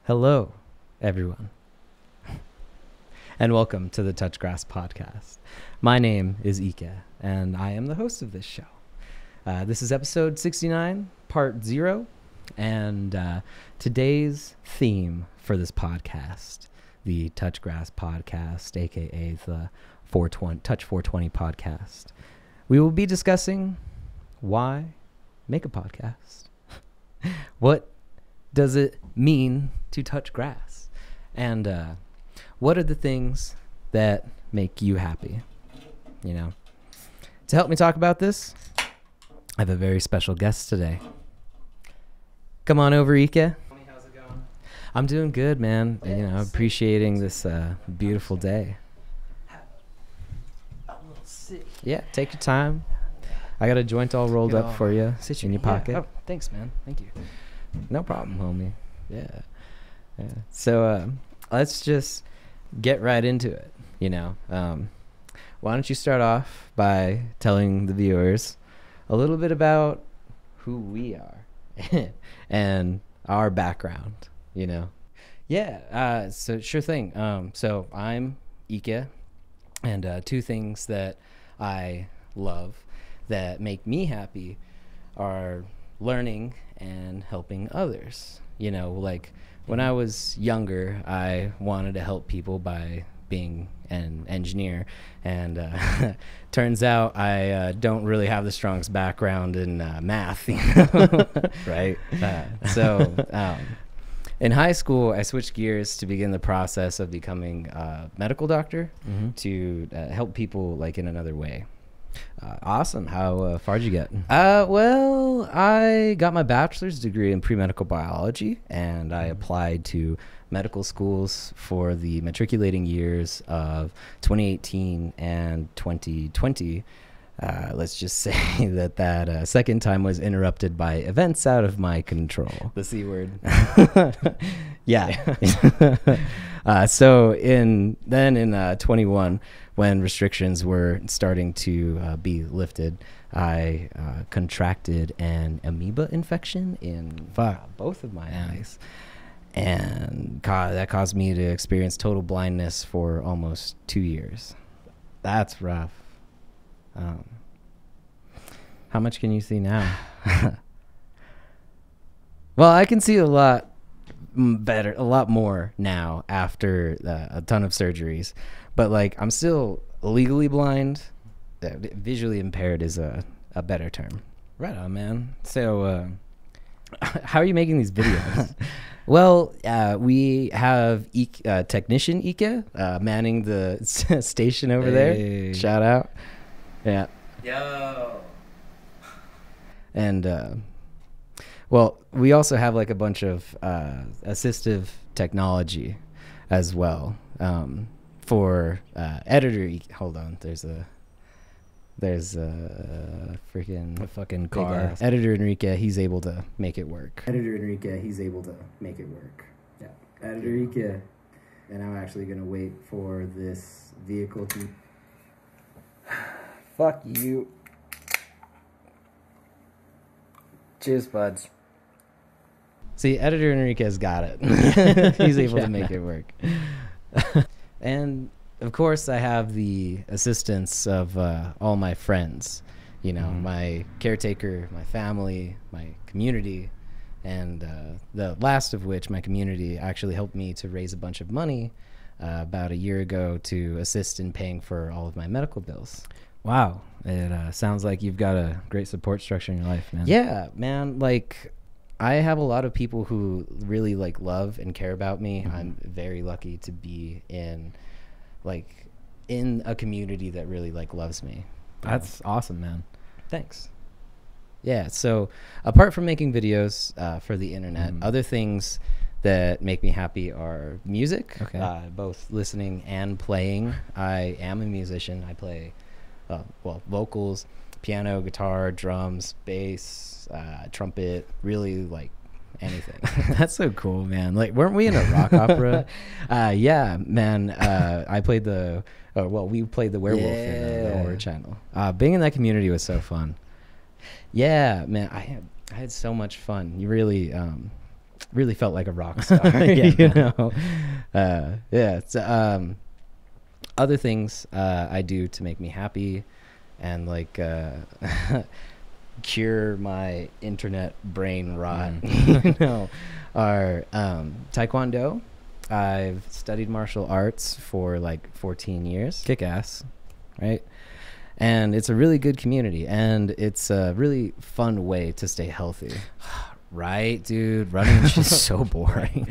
Hello, everyone, and welcome to the Touch Grass podcast. My name is Ique, and I am the host of this show. This is episode 69, part 0, and today's theme for this podcast, the Touch Grass podcast, aka the 420 Touch 420 podcast, we will be discussing why make a podcast. What does it mean to touch grass? And what are the things that make you happy? You know, to help me talk about this, I have a very special guest today. Come on over, Ique. How's it going? I'm doing good, man. Yeah, you know, appreciating this beautiful day. A little sick. Yeah, take your time. I got a joint all rolled Get up all for you in your pocket. Yeah. Oh, thanks, man. Thank you. No problem, homie. Yeah. So let's just get right into it. You know, why don't you start off by telling the viewers a little bit about who we are and our background, you know? Yeah, so sure thing. So I'm Ique, and two things that I love that make me happy are learning and helping others. You know, like when I was younger, I wanted to help people by being an engineer, and turns out I don't really have the strongest background in math, you know? Right? So in high school, I switched gears to begin the process of becoming a medical doctor to help people like in another way. Awesome. How far did you get? Well, I got my bachelor's degree in pre-medical biology, and I applied to medical schools for the matriculating years of 2018 and 2020. Let's just say that second time was interrupted by events out of my control. The C word. Yeah. So in 21, when restrictions were starting to be lifted, I contracted an amoeba infection in both of my eyes. And that caused me to experience total blindness for almost 2 years. That's rough. How much can you see now? Well, I can see a lot better, a lot more now after a ton of surgeries. But like, I'm still legally blind. Visually impaired is a better term. Right on, man. So how are you making these videos? Well, we have technician Ique manning the station over there. Shout out. Yeah. Yo. And well, we also have like a bunch of assistive technology as well for editor. Hold on, there's a freaking fucking car. Editor Enrique, he's able to make it work. Yeah. Editor Ique, and I'm actually gonna wait for this vehicle to. Fuck you. Cheers, buds. See, Editor Enrique's got it. He's able to make it work. And of course, I have the assistance of all my friends, you know, my caretaker, my family, my community, and the last of which, my community, actually helped me to raise a bunch of money about a year ago to assist in paying for all of my medical bills. Wow. It sounds like you've got a great support structure in your life, man. Yeah, man. Like, I have a lot of people who really like love and care about me. I'm very lucky to be in a community that really like loves me. That's awesome, man. Thanks. Yeah. So apart from making videos for the internet, other things that make me happy are music, both listening and playing. I am a musician. I play vocals, piano, guitar, drums, bass, trumpet, really like anything. That's so cool, man. Like, weren't we in a rock opera? Yeah, man. I played we played the werewolf in the horror channel. Being in that community was so fun. Yeah, man. I had so much fun. You really really felt like a rock star. Yeah, you man. know. Yeah. It's, other things I do to make me happy, and like cure my internet brain rot, you know, are taekwondo. I've studied martial arts for like 14 years. Kick ass, right? And it's a really good community, and it's a really fun way to stay healthy. Right, dude? Running is just so boring.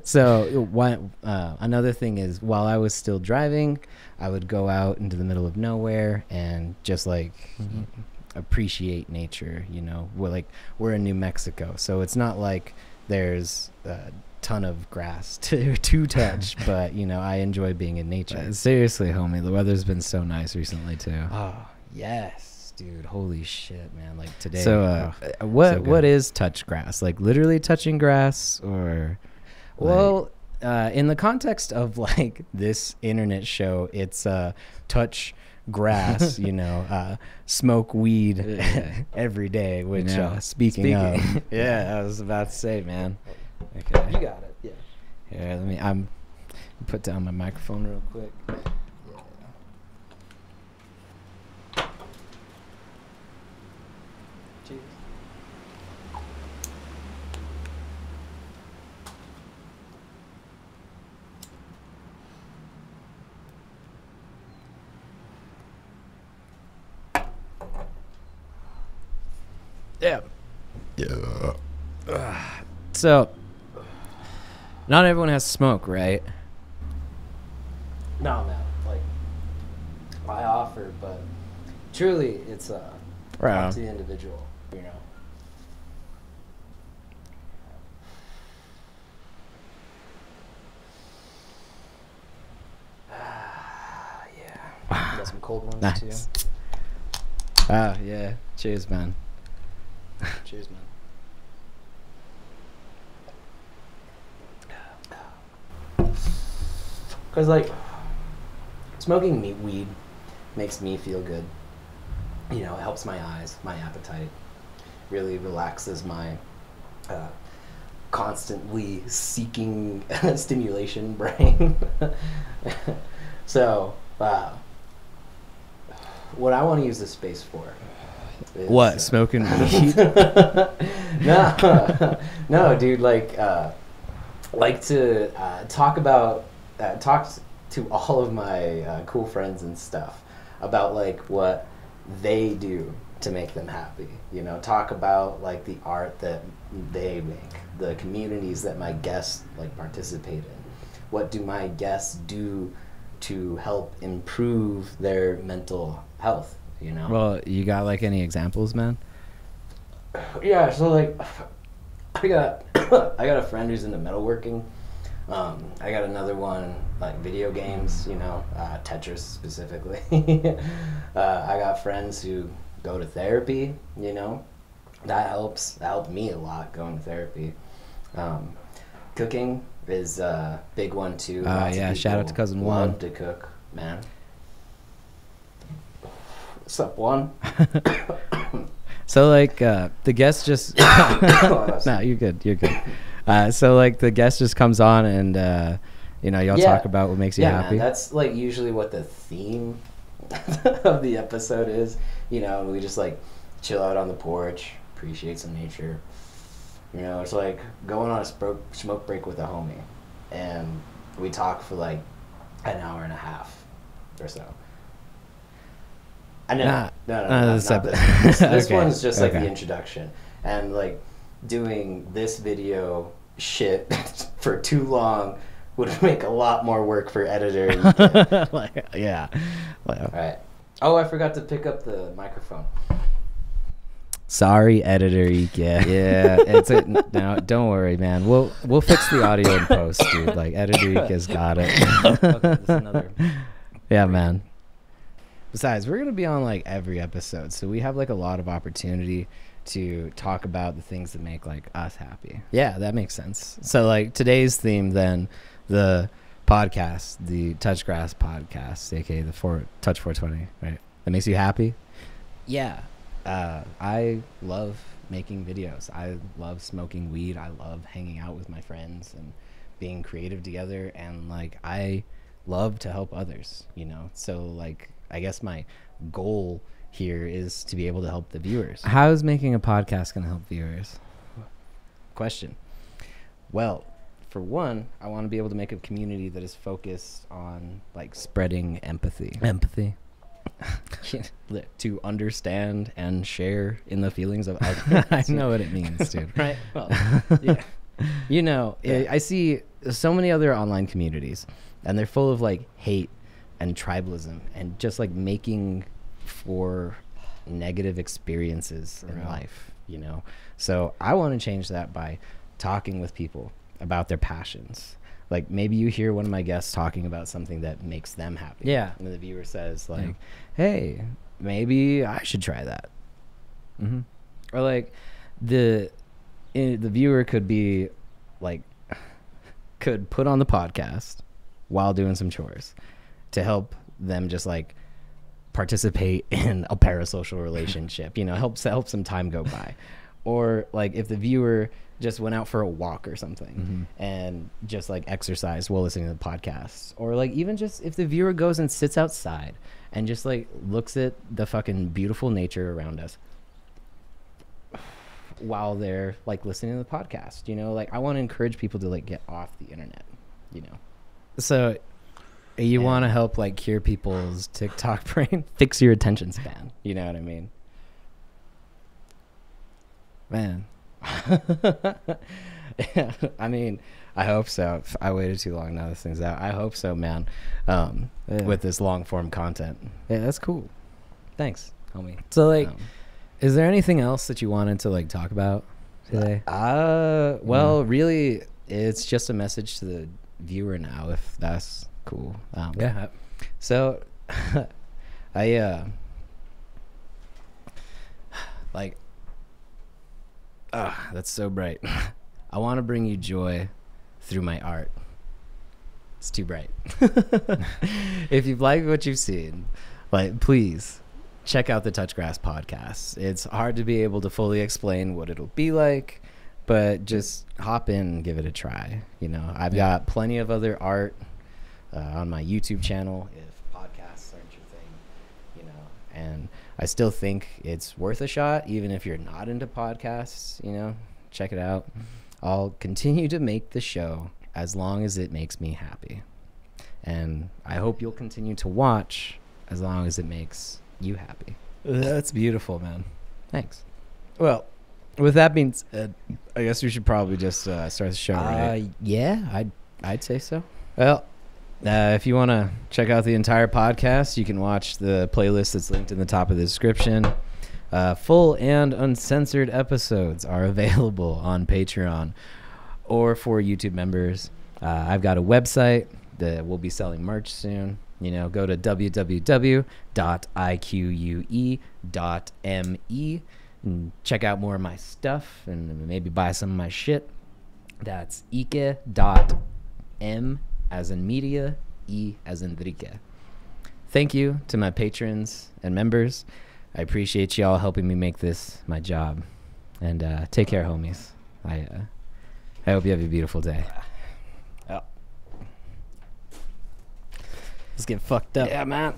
So another thing is, while I was still driving, I would go out into the middle of nowhere and just like appreciate nature. You know, we're in New Mexico, so it's not like there's a ton of grass to touch, but you know, I enjoy being in nature. Seriously, homie, the weather's been so nice recently too. Oh yes, dude! Holy shit, man! Like today. So, What is touch grass? Like literally touching grass, or well, in the context of like this internet show, it's touch grass. You know, smoke weed every day. Which You know, speaking of, yeah, I was about to say, man. Okay, You got it. Yeah. here, let me. I'm put down my microphone real quick. Cheers. Yeah. So, not everyone has to smoke, right? No, man. Like, I offer, but truly, it's Right up on. to the individual. You know. Yeah. Got some cold ones Nice. too. Yeah. Cheers, man. Cheers, man. Cause like smoking weed makes me feel good. You know, it helps my eyes, my appetite. Really relaxes my constantly seeking stimulation brain. So, what I want to use this space for is, What? Smoking weed? no, dude. Like to talk to all of my cool friends and stuff about like what they do to make them happy. You know, talk about like the art that they make, the communities that my guests like participate in. What do my guests do to help improve their mental health? You know. Well, you got like any examples, man? Yeah, so like I got a friend who's into metalworking. I got another one like video games, you know, Tetris specifically. I got friends who go to therapy, you know. That helps. That helped me a lot going to therapy. Cooking is a big one too. Lots of Yeah, shout out to people Cousin love Juan. to cook, man. What's up, Juan? So like the guest just no, you're good. You're good. So like the guest just comes on and you know, y'all Yeah. talk about what makes you Yeah, happy. man, that's like usually what the theme of the episode is. You know, we just like chill out on the porch, appreciate some nature. You know, it's like going on a smoke break with a homie, and we talk for like an hour and a half or so. I know. Nah, No, this not ep- this. This Okay, one's just like okay. the introduction, and like doing this video shit for too long would make a lot more work for editor. Like, yeah. Well, All right. Oh, I forgot to pick up the microphone. sorry, editor Ique. Yeah, it's a, no, don't worry, man. We'll fix the audio in post, dude. Like editor Ique's got it. Okay, this is another. Yeah, man. Besides, we're gonna be on like every episode, so we have like a lot of opportunity to talk about the things that make like us happy. Yeah, that makes sense. So like today's theme, then the podcast, the Touch Grass podcast, aka the Touch 420, right? That makes you happy. Yeah, I love making videos. I love smoking weed. I love hanging out with my friends and being creative together. And like, I love to help others, you know? So like, I guess my goal here is to be able to help the viewers. How is making a podcast going to help viewers? Question. Well, for one, I want to be able to make a community that is focused on like spreading empathy. To understand and share in the feelings of others. I know what it means, dude. Right? Well, yeah. You know, I see so many other online communities, and they're full of like hate and tribalism and just like making for negative experiences in life, you know? So I want to change that by talking with people about their passions. Like maybe you hear one of my guests talking about something that makes them happy. Yeah. And the viewer says like, hey, maybe I should try that. Mm-hmm. Or like the viewer could be like, could put on the podcast while doing some chores to help them just like participate in a parasocial relationship, you know, help some time go by. Or like if the viewer just went out for a walk or something and just like exercise while listening to the podcast. Or like even just if the viewer goes and sits outside and just like looks at the fucking beautiful nature around us while they're like listening to the podcast, you know, like I want to encourage people to like get off the internet, you know. So you want to help like cure people's TikTok brain, fix your attention span, you know what I mean? Man. Yeah, I mean, I hope so. I waited too long. Now this thing's out. I hope so, man. With this long form content. Yeah, that's cool. Thanks, homie. So, like, is there anything else that you wanted to like talk about today? Well, really, it's just a message to the viewer now, if that's cool. Yeah. So, like. That's so bright. I want to bring you joy through my art. It's too bright. If you've liked what you've seen, like, please check out the Touch Grass podcast. It's hard to be able to fully explain what it'll be like, but just hop in and give it a try. You know, I've got plenty of other art on my YouTube channel if podcasts aren't your thing, you know, and I still think it's worth a shot, even if you're not into podcasts, you know, check it out. I'll continue to make the show as long as it makes me happy. And I hope you'll continue to watch as long as it makes you happy. That's beautiful, man. Thanks. Well, with that being said, I guess we should probably just start the show, right? Yeah, I'd say so. Well, if you want to check out the entire podcast, you can watch the playlist that's linked in the top of the description. Full and uncensored episodes are available on Patreon or for YouTube members. I've got a website that will be selling merch soon. You know, go to www.ique.me and check out more of my stuff and maybe buy some of my shit. That's Ique.m as in media, E as in Enrique. Thank you to my patrons and members. I appreciate y'all helping me make this my job. And take care, homies. I hope you have a beautiful day. Let's get fucked up. Yeah, man.